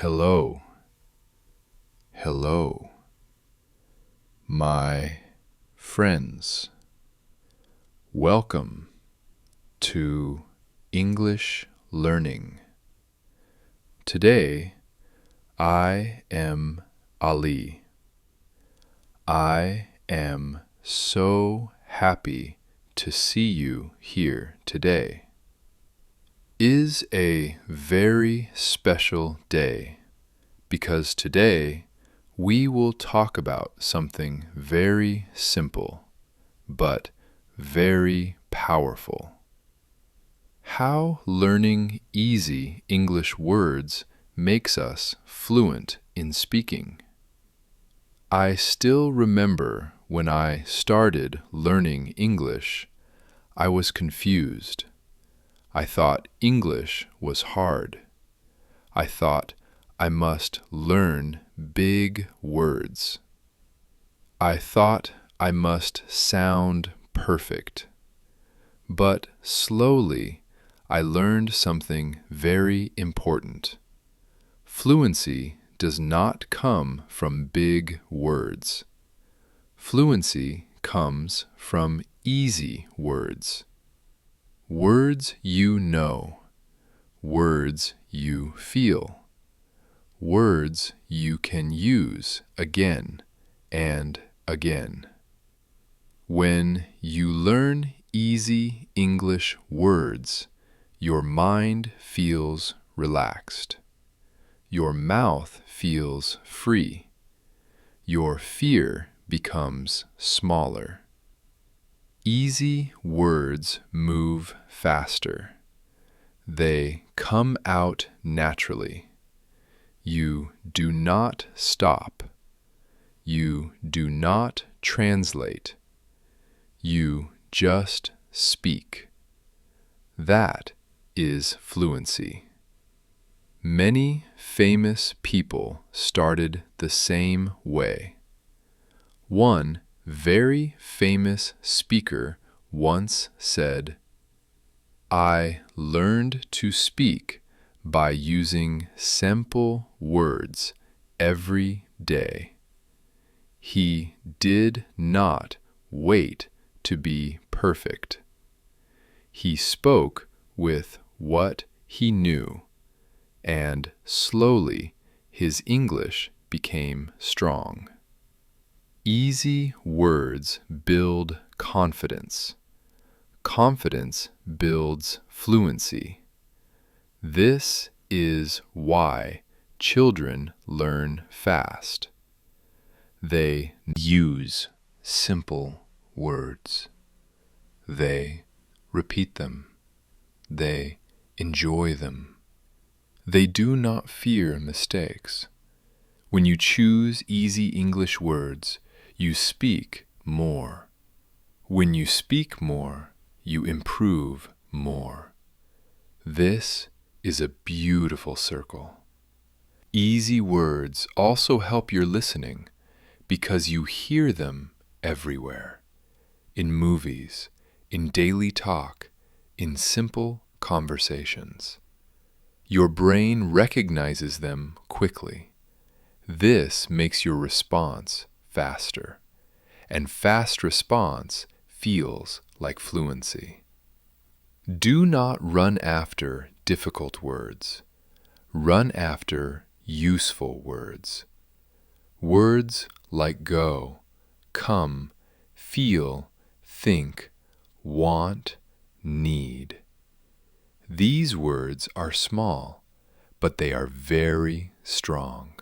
Hello, hello, my friends. Welcome to English learning. Today, I am Ali. I am so happy to see you here today. Is a very special day because today we will talk about something very simple but very powerful. How learning easy English words makes us fluent in speaking. I still remember when I started learning English, I was confused. I thought English was hard. I thought I must learn big words. I thought I must sound perfect. But slowly, I learned something very important. Fluency does not come from big words. Fluency comes from easy words. Words you know, words you feel, words you can use again and again. When you learn easy English words, your mind feels relaxed. Your mouth feels free. Your fear becomes smaller. Easy words move faster. They come out naturally. You do not stop. You do not translate. You just speak. That is fluency. Many famous people started the same way. One very famous speaker once said, "I learned to speak by using simple words every day." He did not wait to be perfect. He spoke with what he knew, and slowly his English became strong. Easy words build confidence. Confidence builds fluency. This is why children learn fast. They use simple words. They repeat them. They enjoy them. They do not fear mistakes. When you choose easy English words, you speak more. When you speak more, you improve more. This is a beautiful circle. Easy words also help your listening because you hear them everywhere. In movies, in daily talk, in simple conversations. Your brain recognizes them quickly. This makes your response faster, and fast response feels like fluency. Do not run after difficult words. Run after useful words. Words like go, come, feel, think, want, need. These words are small, but they are very strong.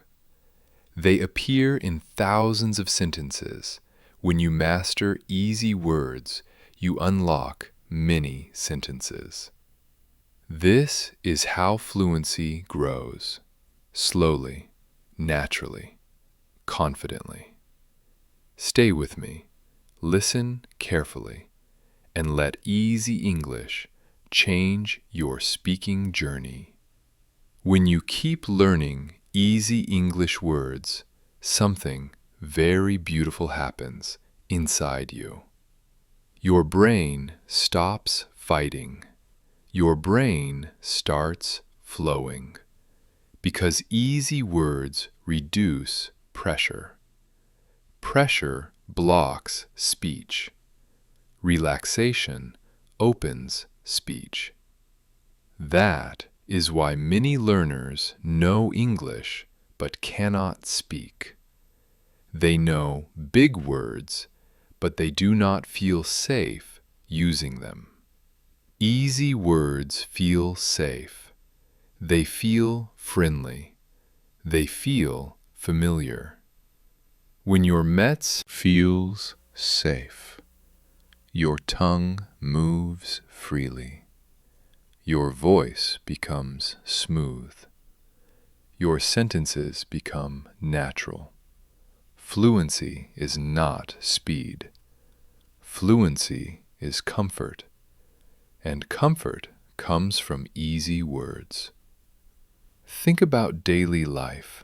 They appear in thousands of sentences. When you master easy words, you unlock many sentences. This is how fluency grows. Slowly, naturally, confidently. Stay with me, listen carefully, and let easy English change your speaking journey. When you keep learning easy English words, something very beautiful happens inside you. Your brain stops fighting. Your brain starts flowing. because easy words reduce pressure. Pressure blocks speech. Relaxation opens speech. That is why many learners know English but cannot speak. They know big words, but they do not feel safe using them. Easy words feel safe. They feel friendly. They feel familiar. When your Mets feels safe, your tongue moves freely. Your voice becomes smooth. Your sentences become natural. Fluency is not speed. Fluency is comfort. And comfort comes from easy words. Think about daily life.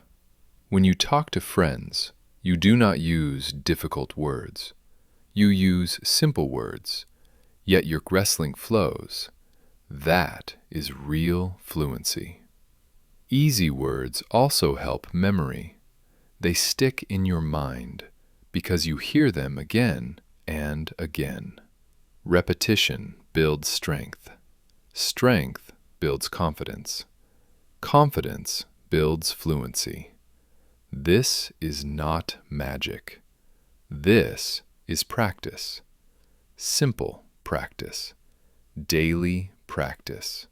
When you talk to friends, you do not use difficult words. You use simple words, yet your wrestling flows. That is real fluency. Easy words also help memory. They stick in your mind because you hear them again and again. Repetition builds strength. Strength builds confidence. Confidence builds fluency. This is not magic. This is practice. Simple practice. Daily practice.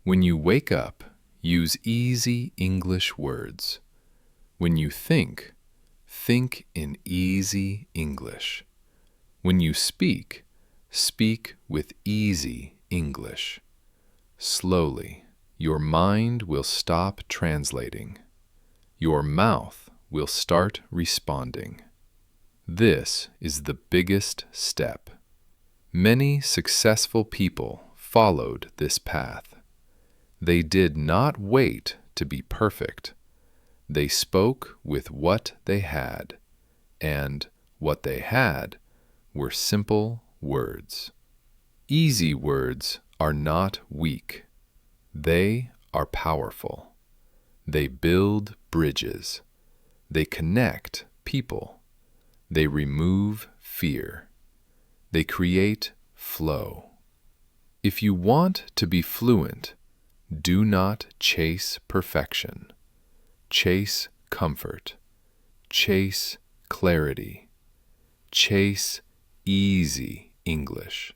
When you wake up, use easy English words. When you think in easy English. When you speak with easy English. Slowly, your mind will stop translating. Your mouth will start responding. This is the biggest step. Many successful people followed this path. They did not wait to be perfect. They spoke with what they had, and what they had were simple words. Easy words are not weak. They are powerful. They build bridges. They connect people. They remove fear. They create flow. If you want to be fluent, do not chase perfection. Chase comfort. Chase clarity. Chase easy English.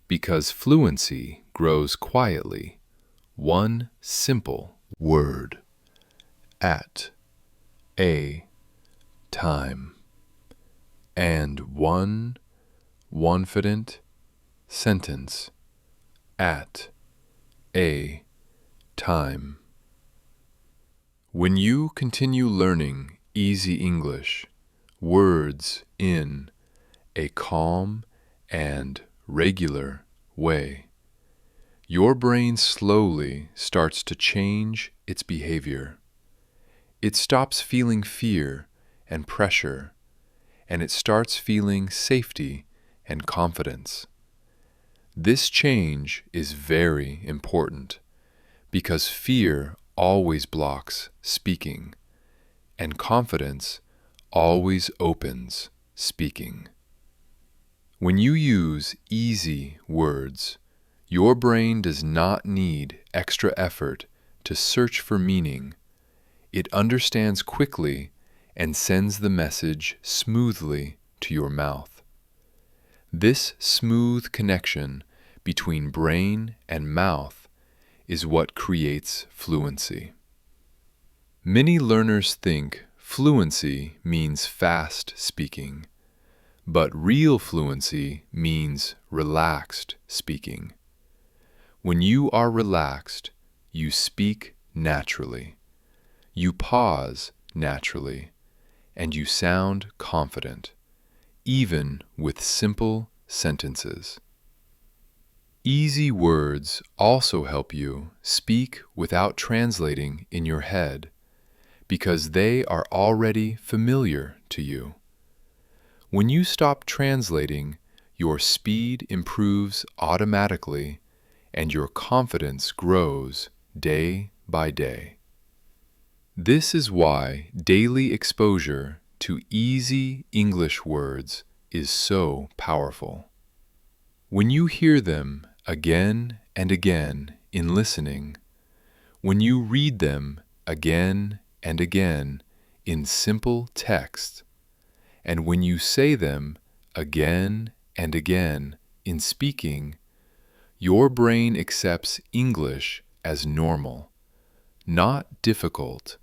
Because fluency grows quietly, one simple word at a time, and one confident sentence at a time. When you continue learning easy English, words in a calm and regular way, your brain slowly starts to change its behavior. It stops feeling fear and pressure, and it starts feeling safety and confidence. This change is very important because fear always blocks speaking, and confidence always opens speaking. When you use easy words, your brain does not need extra effort to search for meaning. It understands quickly and sends the message smoothly to your mouth. This smooth connection between brain and mouth is what creates fluency. Many learners think fluency means fast speaking, but real fluency means relaxed speaking. When you are relaxed, you speak naturally. You pause naturally, and you sound confident, even with simple sentences. Easy words also help you speak without translating in your head, because they are already familiar to you. When you stop translating, your speed improves automatically, and your confidence grows day by day. This is why daily exposure to easy English words is so powerful. When you hear them again and again in listening, when you read them again and again in simple text, and when you say them again and again in speaking, your brain accepts English as normal, not difficult,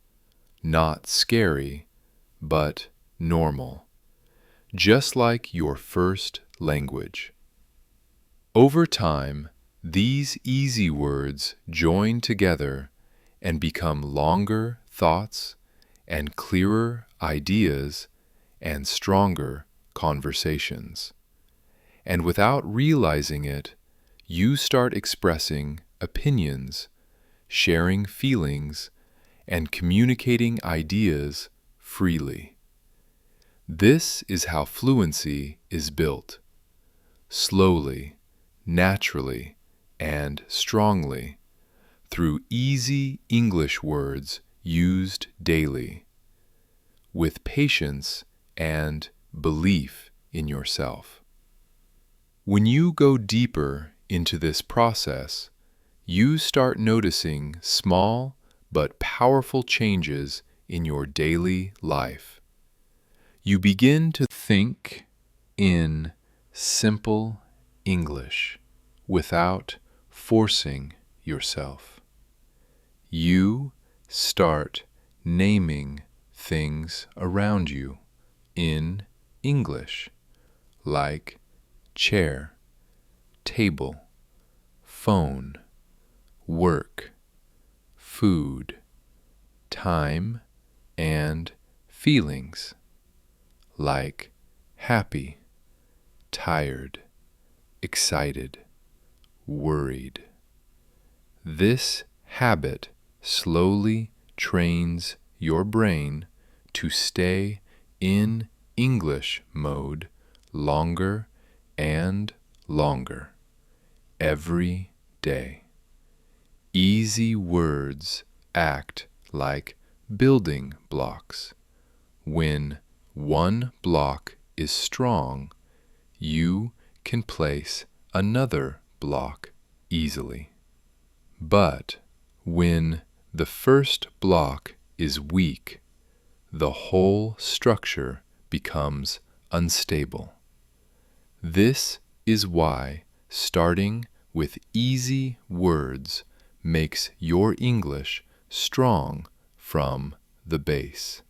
not scary, but normal, just like your first language. Over time, these easy words join together and become longer thoughts and clearer ideas and stronger conversations. And without realizing it, you start expressing opinions, sharing feelings, and communicating ideas freely. This is how fluency is built. Slowly, naturally, and strongly, through easy English words used daily, with patience and belief in yourself. When you go deeper into this process, you start noticing small but powerful changes in your daily life. You begin to think in simple English without forcing yourself. You start naming things around you in English, like chair, table, phone, work, food, time, and feelings, like happy, tired, excited, worried. This habit slowly trains your brain to stay in English mode longer and longer, every day. Easy words act like building blocks. When one block is strong, you can place another block easily. But when the first block is weak, the whole structure becomes unstable. This is why starting with easy words makes your English strong from the base.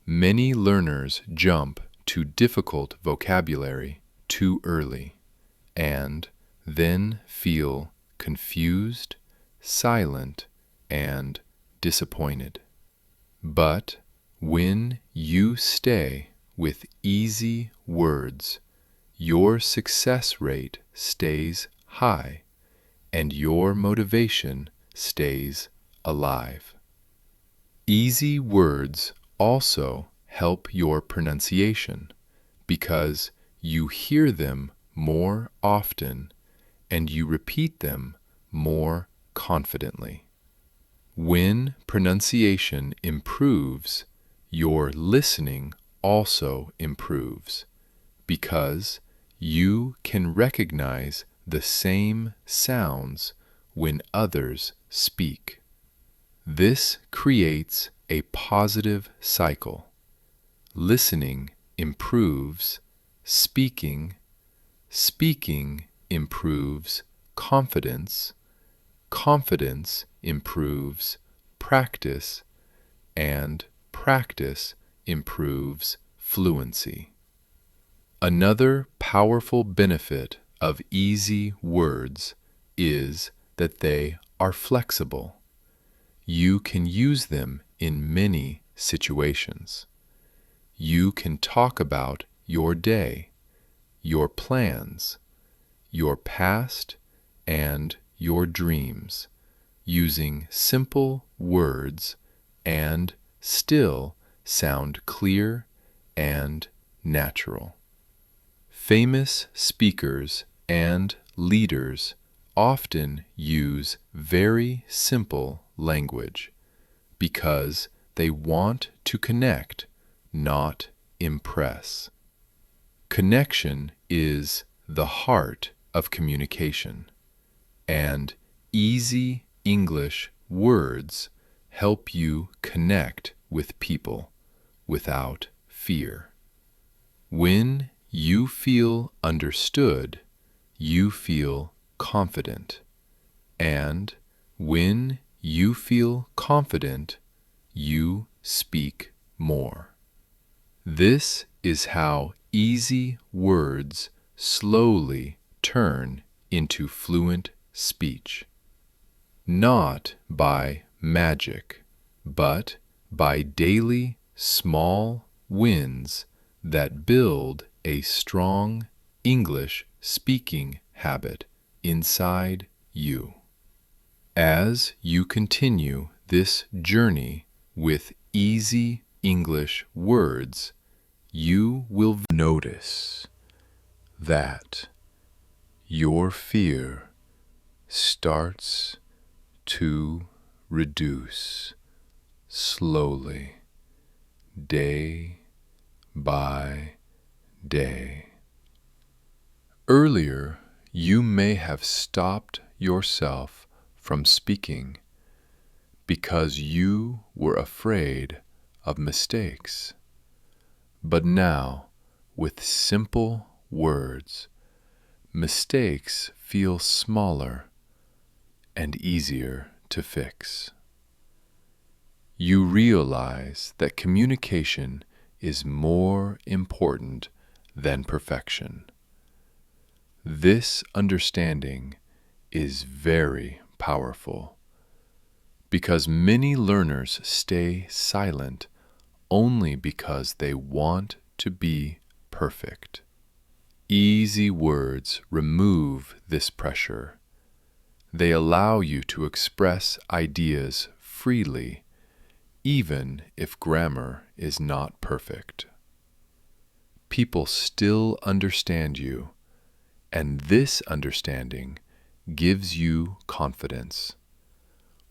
Many learners jump to difficult vocabulary too early and then feel confused, silent, and disappointed. But when you stay with easy words, your success rate stays high and your motivation stays alive. Easy words also help your pronunciation because you hear them more often and you repeat them more confidently. When pronunciation improves, your listening also improves because you can recognize the same sounds when others speak. This creates a positive cycle. Listening improves speaking, speaking improves confidence, confidence improves practice, and practice improves fluency. Another powerful benefit of easy words is that they are flexible. You can use them in many situations. You can talk about your day, your plans, your past, and your dreams using simple words and still sound clear and natural. Famous speakers and leaders often use very simple language because they want to connect, not impress. Connection is the heart of communication, and easy English words help you connect with people without fear. When you feel understood, you feel confident, and when you feel confident, you speak more. This is how easy words slowly turn into fluent speech. Not by magic, but by daily small wins that build a strong English speaking habit inside you. As you continue this journey with easy English words, you will notice that your fear starts to reduce slowly, day by day. Earlier, you may have stopped yourself from speaking because you were afraid of mistakes. But now, with simple words, mistakes feel smaller and easier to fix. You realize that communication is more important than perfection. This understanding is very powerful because many learners stay silent only because they want to be perfect. Easy words remove this pressure. They allow you to express ideas freely, even if grammar is not perfect. People still understand you, and this understanding gives you confidence.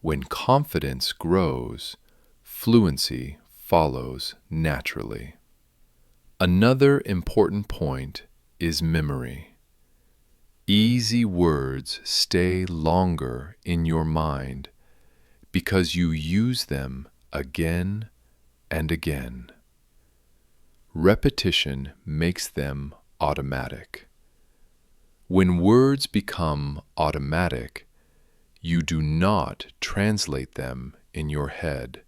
When confidence grows, fluency follows naturally. Another important point is memory. Easy words stay longer in your mind because you use them again and again. Repetition makes them automatic. When words become automatic, you do not translate them in your head.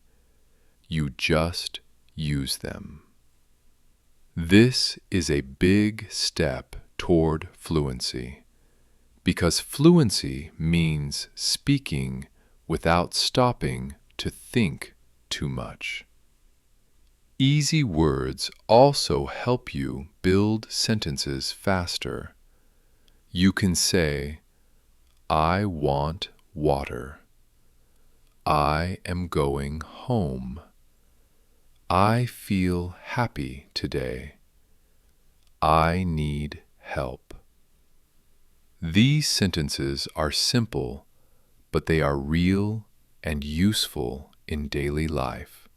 You just use them. This is a big step toward fluency, because fluency means speaking without stopping to think too much. Easy words also help you build sentences faster. You can say, I want water. I am going home. I feel happy today. I need help. These sentences are simple, but they are real and useful in daily life.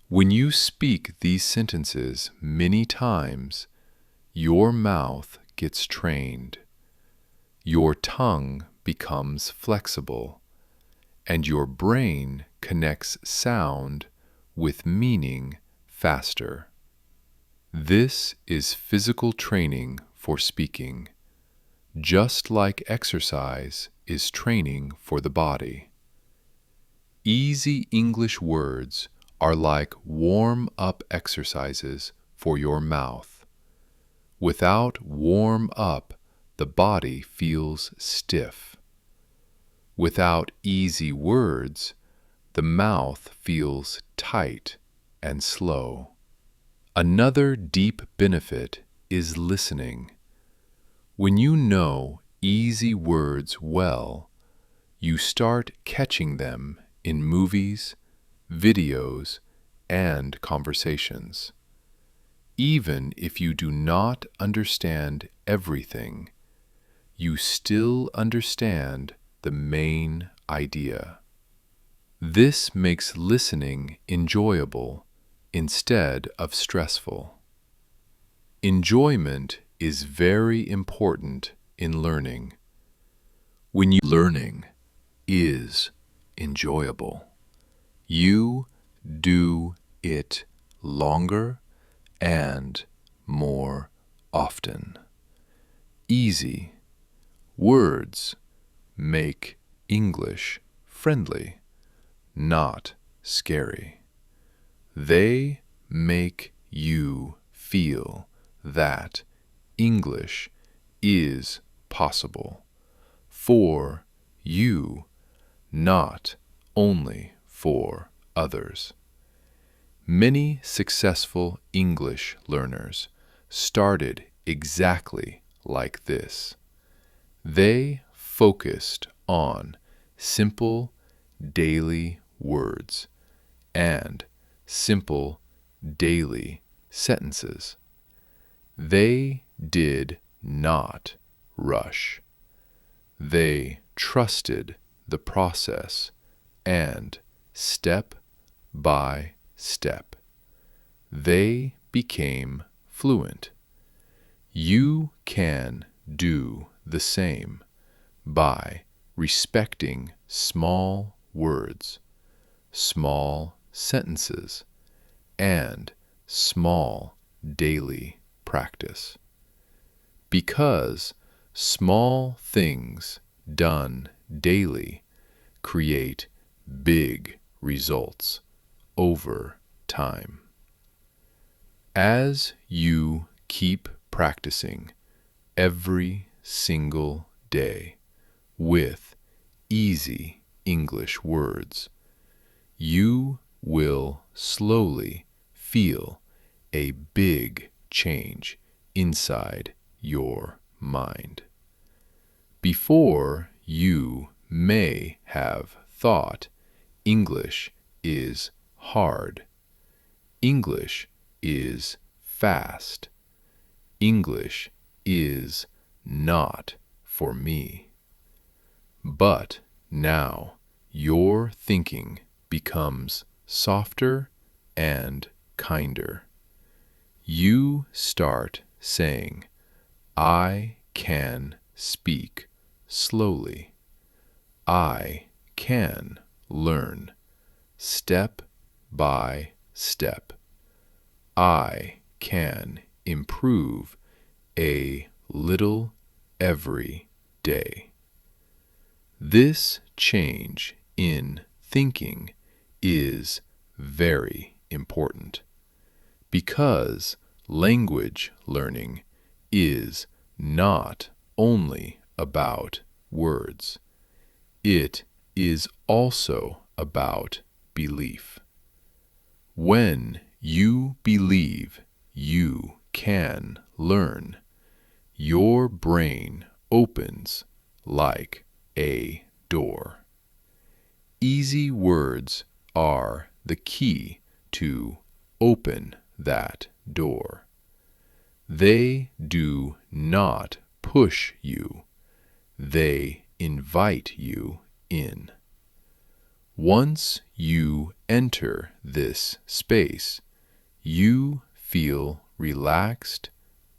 When you speak these sentences many times, your mouth gets trained, your tongue becomes flexible, and your brain connects sound with meaning faster. This is physical training for speaking, just like exercise is training for the body. Easy English words are like warm-up exercises for your mouth. Without warm-up, the body feels stiff. Without easy words, the mouth feels tight and slow. Another deep benefit is listening. When you know easy words well, you start catching them in movies, videos, and conversations. Even if you do not understand everything, you still understand the main idea. This makes listening enjoyable instead of stressful. Enjoyment is very important in learning. When learning is enjoyable, you do it longer and more often. Easy words make English friendly, not scary. They make you feel that English is possible for you, not only for others. Many successful English learners started exactly like this. They focused on simple daily words and simple daily sentences. They did not rush. They trusted the process, and step by step, they became fluent. You can do the same by respecting small words, small sentences, and small daily practice. Because small things done daily create big results over time. As you keep practicing every single day with easy English words, you will slowly feel a big change inside your mind. Before, you may have thought English is hard. English is fast. English is not for me. But now your thinking becomes softer and kinder. You start saying, I can speak slowly. I can learn step by step. I can improve a little every day. This change in thinking is very important because language learning is not only about words. It is also about belief. When you believe you can learn, your brain opens like a door. Easy words are the key to open that door. They do not push you. They invite you in. Once you enter this space, you feel relaxed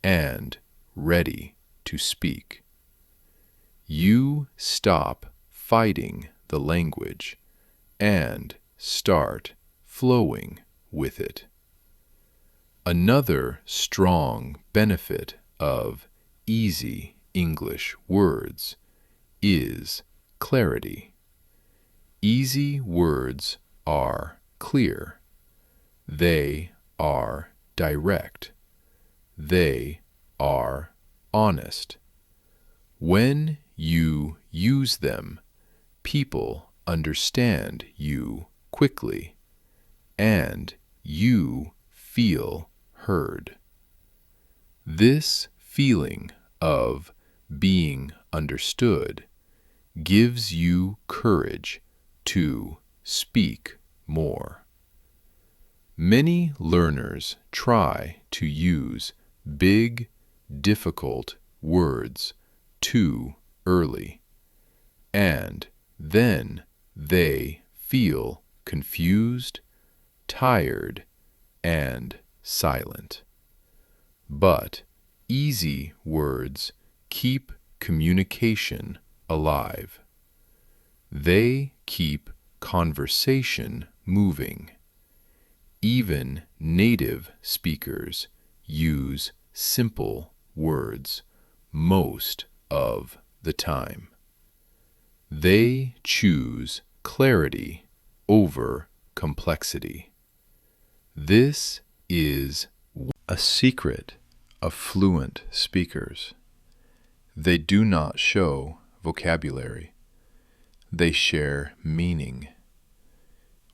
and ready to speak. You stop fighting the language and start flowing with it. Another strong benefit of easy English words is clarity. Easy words are clear. They are direct. They are honest. When you use them, people understand you quickly, and you feel heard. This feeling of being understood gives you courage to speak more. Many learners try to use big, difficult words too early, and then they feel confused, tired, and silent. But easy words keep communication alive. They keep conversation moving. Even native speakers use simple words most of the time. They choose clarity over complexity. This is a secret of fluent speakers. They do not show vocabulary. They share meaning.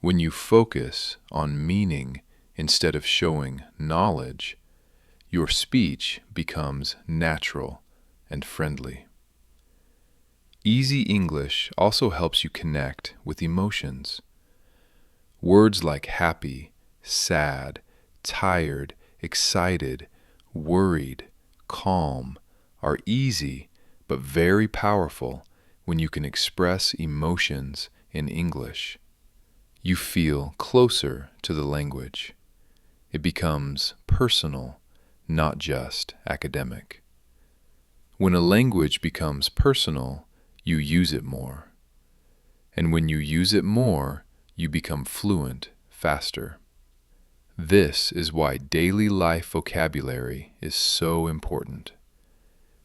When you focus on meaning instead of showing knowledge, your speech becomes natural and friendly. Easy English also helps you connect with emotions. Words like happy, sad, tired, excited, worried, calm are easy but very powerful when you can express emotions in English. You feel closer to the language. It becomes personal, not just academic. When a language becomes personal, you use it more. And when you use it more, you become fluent faster. This is why daily life vocabulary is so important.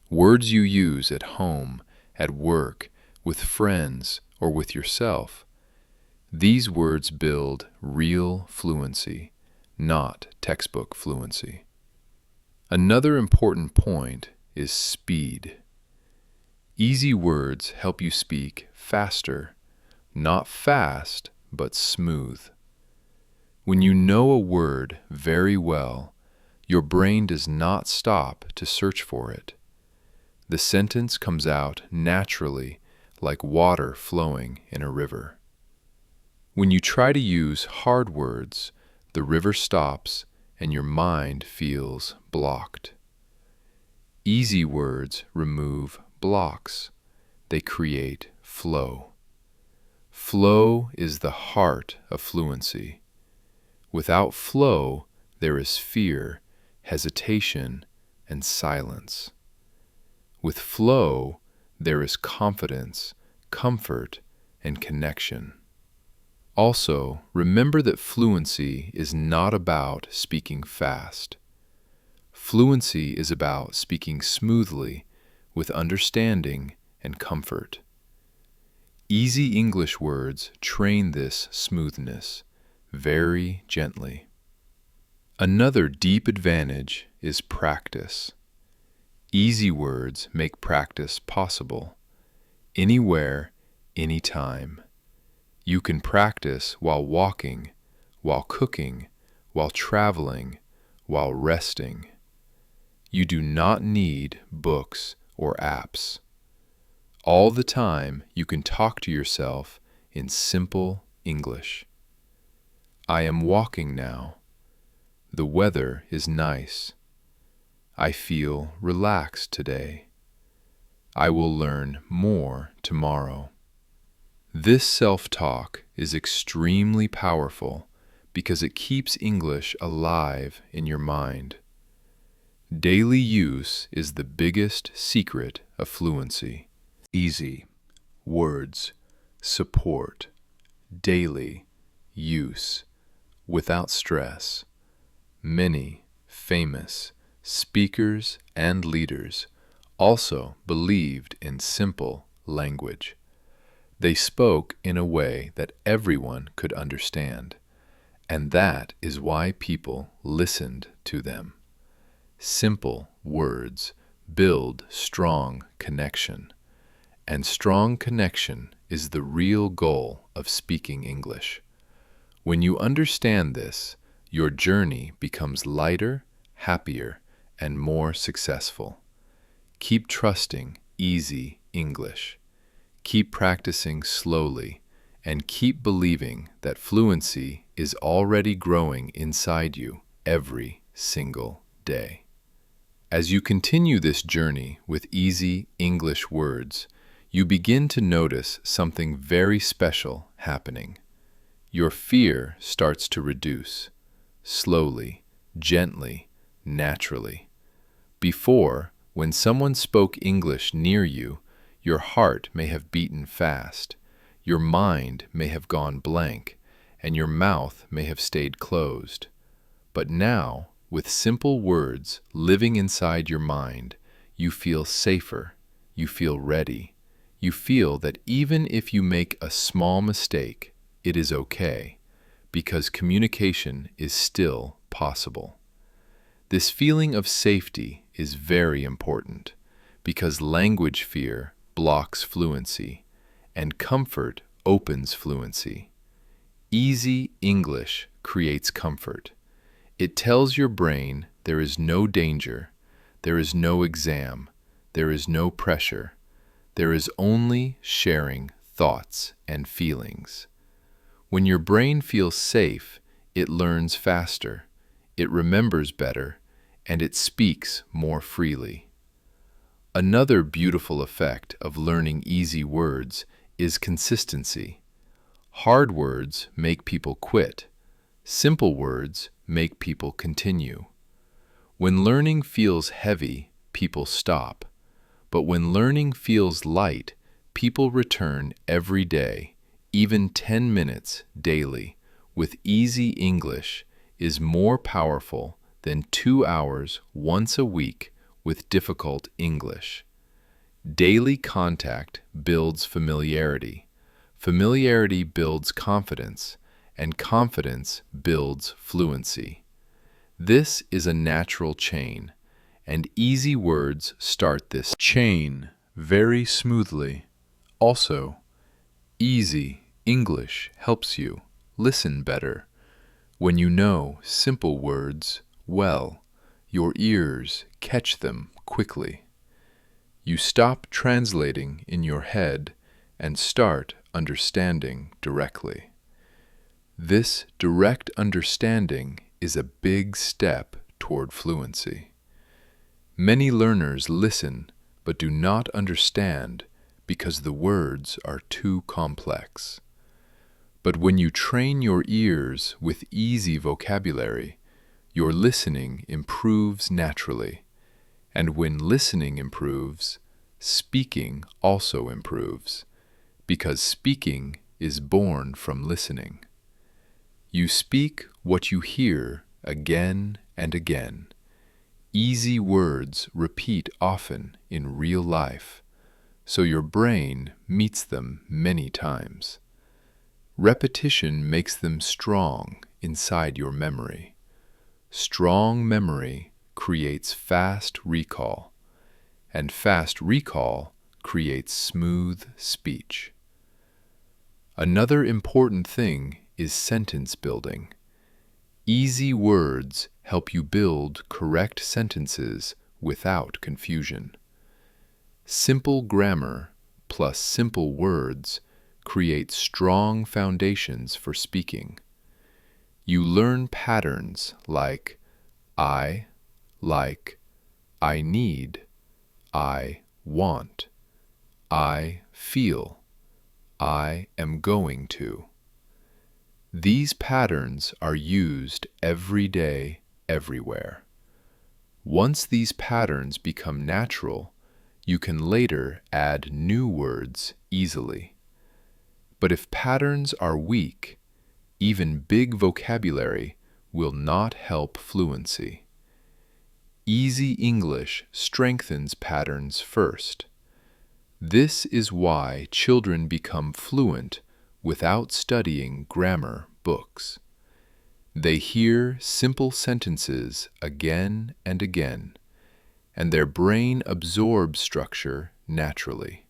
Words you use at home, at work, with friends, or with yourself, these words build real fluency, not textbook fluency. Another important point is speed. Easy words help you speak faster, not fast, but smooth. When you know a word very well, your brain does not stop to search for it. The sentence comes out naturally, like water flowing in a river. When you try to use hard words, the river stops and your mind feels blocked. Easy words remove blocks. They create flow. Flow is the heart of fluency. Without flow, there is fear, hesitation, and silence. With flow, there is confidence, comfort, and connection. Also, remember that fluency is not about speaking fast. Fluency is about speaking smoothly, with understanding and comfort. Easy English words train this smoothness very gently. Another deep advantage is practice. Easy words make practice possible. Anywhere, anytime. You can practice while walking, while cooking, while traveling, while resting. You do not need books or apps. All the time you can talk to yourself in simple English. I am walking now. The weather is nice. I feel relaxed today. I will learn more tomorrow. This self-talk is extremely powerful because it keeps English alive in your mind. Daily use is the biggest secret of fluency. Easy words, support, daily use, without stress. Many famous speakers and leaders also believed in simple language. They spoke in a way that everyone could understand, and that is why people listened to them. Simple words build strong connection, and strong connection is the real goal of speaking English. When you understand this, your journey becomes lighter, happier, and more successful. Keep trusting easy English. Keep practicing slowly, and keep believing that fluency is already growing inside you every single day. As you continue this journey with easy English words, you begin to notice something very special happening. your fear starts to reduce, slowly, gently, naturally. Before, when someone spoke English near you, your heart may have beaten fast, your mind may have gone blank, and your mouth may have stayed closed. But now, with simple words living inside your mind, you feel safer, you feel ready, you feel that even if you make a small mistake, it is okay, because communication is still possible. This feeling of safety is very important, because language fear blocks fluency, and comfort opens fluency. Easy English creates comfort. It tells your brain there is no danger, there is no exam, there is no pressure, there is only sharing thoughts and feelings. When your brain feels safe, it learns faster, it remembers better, and it speaks more freely. Another beautiful effect of learning easy words is consistency. Hard words make people quit. Simple words make people continue. When learning feels heavy, people stop. But when learning feels light, people return every day, even 10 minutes daily, with easy English is more powerful than 2 hours once a week with difficult English. Daily contact builds familiarity. Familiarity builds confidence, and confidence builds fluency. This is a natural chain, and easy words start this chain very smoothly. Also, easy English helps you listen better. When you know simple words well, your ears catch them quickly. You stop translating in your head and start understanding directly. This direct understanding is a big step toward fluency. Many learners listen but do not understand because the words are too complex. But when you train your ears with easy vocabulary, your listening improves naturally. And when listening improves, speaking also improves, because speaking is born from listening. You speak what you hear again and again. Easy words repeat often in real life, so your brain meets them many times. Repetition makes them strong inside your memory. Strong memory creates fast recall, and fast recall creates smooth speech. Another important thing is sentence building. Easy words help you build correct sentences without confusion. Simple grammar plus simple words create strong foundations for speaking. You learn patterns like I, like, I need, I want, I feel, I am going to. These patterns are used every day, everywhere. Once these patterns become natural, you can later add new words easily. But if patterns are weak, even big vocabulary will not help fluency. Easy English strengthens patterns first. This is why children become fluent without studying grammar books. They hear simple sentences again and again, and their brain absorbs structure naturally.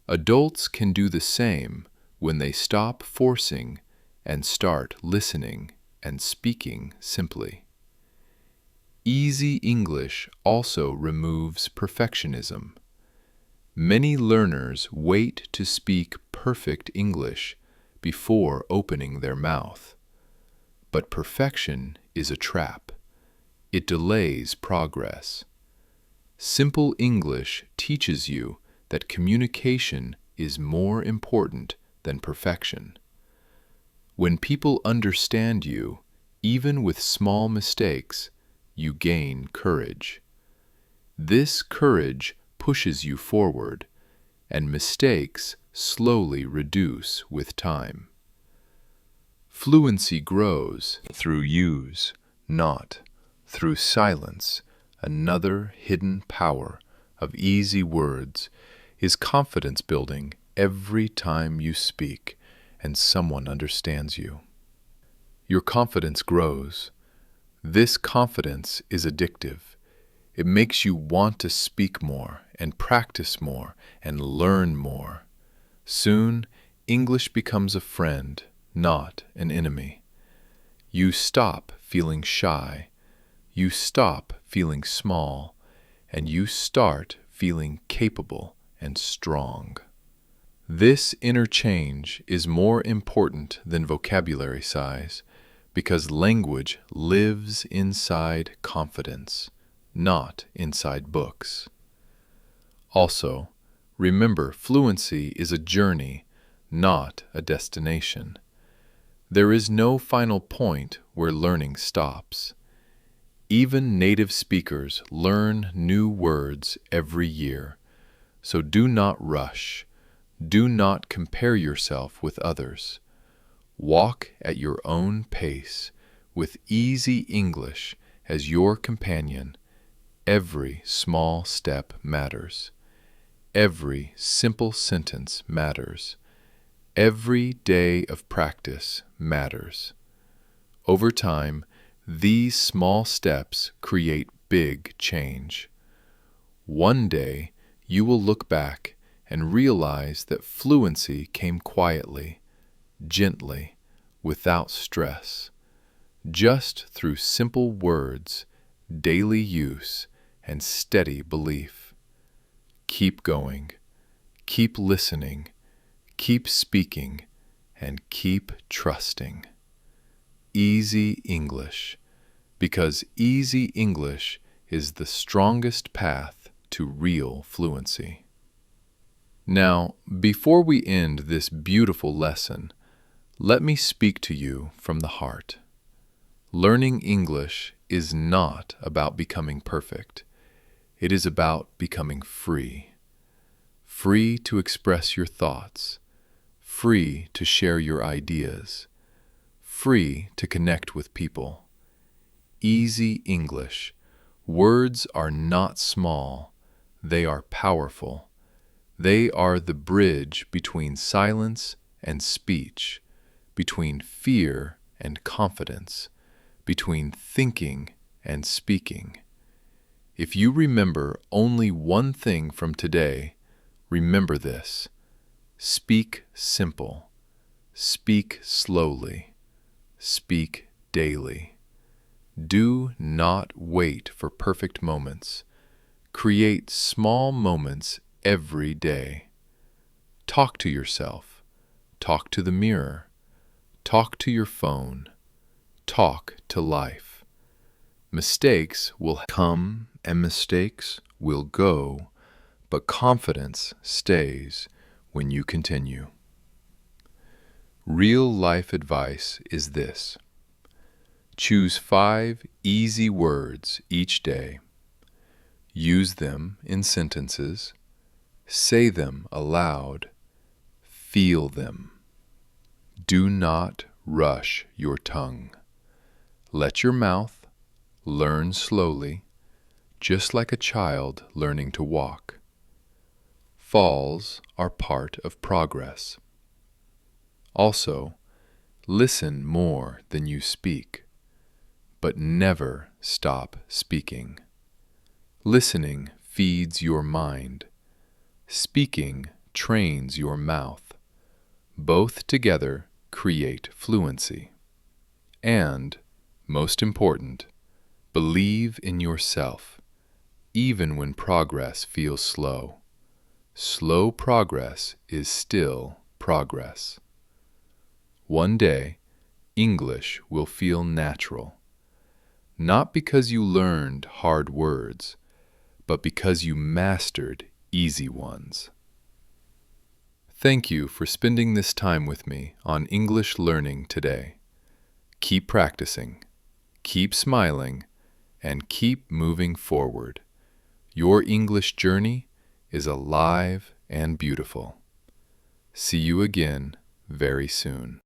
Adults can do the same when they stop forcing and start listening and speaking simply. Easy English also removes perfectionism. Many learners wait to speak perfect English before opening their mouth. But perfection is a trap. It delays progress. Simple English teaches you that communication is more important than perfection. When people understand you, even with small mistakes, you gain courage. This courage pushes you forward, and mistakes slowly reduce with time. Fluency grows through use, not through silence. Another hidden power of easy words is confidence building every time you speak and someone understands you. Your confidence grows. This confidence is addictive. It makes you want to speak more and practice more and learn more. Soon, English becomes a friend, not an enemy. You stop feeling shy. You stop feeling small, and you start feeling capable and strong. This inner change is more important than vocabulary size because language lives inside confidence, not inside books. Also, remember, fluency is a journey, not a destination. There is no final point where learning stops. Even native speakers learn new words every year, so do not rush. Do not compare yourself with others. Walk at your own pace, with easy English as your companion. Every small step matters. Every simple sentence matters. Every day of practice matters. Over time, these small steps create big change. One day, you will look back and realize that fluency came quietly, gently, without stress, just through simple words, daily use, and steady belief. Keep going, keep listening, keep speaking, and keep trusting. Easy English, because easy English is the strongest path to real fluency. Now, before we end this beautiful lesson, let me speak to you from the heart. Learning English is not about becoming perfect. It is about becoming free. Free to express your thoughts, free to share your ideas, free to connect with people. Easy English. Words are not small, they are powerful. They are the bridge between silence and speech, between fear and confidence, between thinking and speaking. If you remember only one thing from today, remember this: speak simple, speak slowly, speak daily. Do not wait for perfect moments. Create small moments every day. Talk to yourself. Talk to the mirror. Talk to your phone. Talk to life. Mistakes will come and mistakes will go, but confidence stays when you continue. Real life advice is this: choose 5 easy words each day. Use them in sentences. Say them aloud. Feel them. Do not rush your tongue. Let your mouth learn slowly, just like a child learning to walk. Falls are part of progress. Also, listen more than you speak, but never stop speaking. Listening feeds your mind. Speaking trains your mouth. Both together create fluency. And, most important, believe in yourself, even when progress feels slow. Slow progress is still progress. One day, English will feel natural, not because you learned hard words, but because you mastered easy ones. Thank you for spending this time with me on English learning today. Keep practicing, keep smiling, and keep moving forward. Your English journey is alive and beautiful. See you again very soon.